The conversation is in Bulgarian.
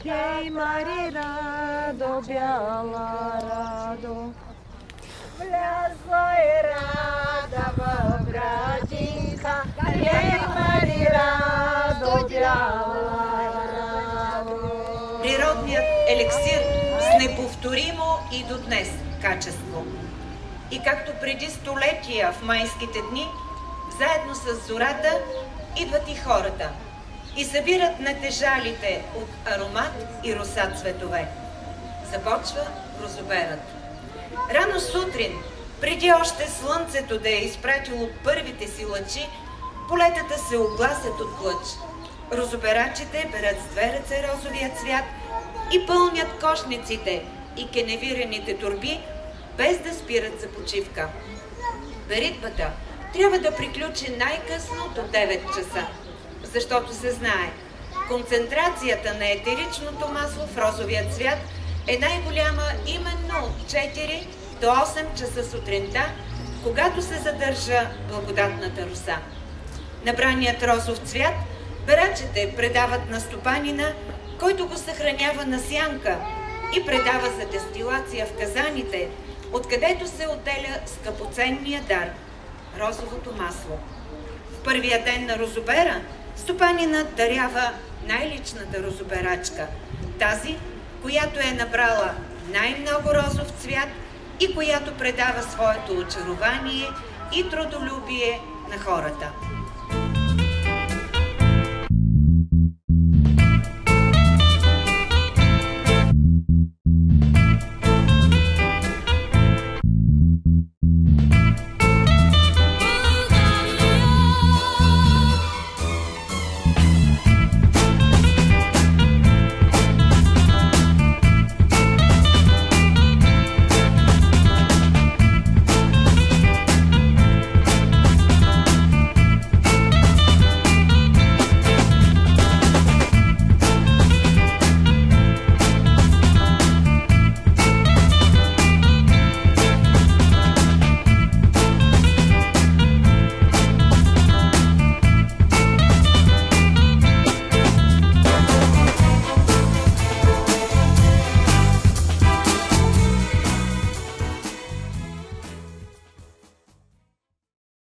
Гей, Мари, радо, бяла радо. Влязла е рада в градинка, гей, Мари, радо, бяла радо. Природният еликсир с неповторимо и до днес качество. И както преди столетия в майските дни, заедно с зората идват и хората и събират натежалите от аромат и роса цветове. Започва розоберът. Рано сутрин, преди още слънцето да е изпратило първите си лъчи, полетата се огласят от глъч. Розоберачите берат с две ръце розовия цвят и пълнят кошниците и кеневираните торби, без да спират за почивка. Беритбата трябва да приключи най-късно до 9 часа, защото се знае, концентрацията на етеричното масло в розовия цвят е най-голяма именно от 4 до 8 часа сутринта, когато се задържа благодатната роса. Набраният розов цвят берачите предават на стопанина, който го съхранява на сянка и предава за дестилация в казаните, откъдето се отделя скъпоценния дар – розовото масло. В първия ден на розобера стопанинът дарява най-личната розоберачка, тази, която е набрала най-много розов цвят и която предава своето очарование и трудолюбие на хората.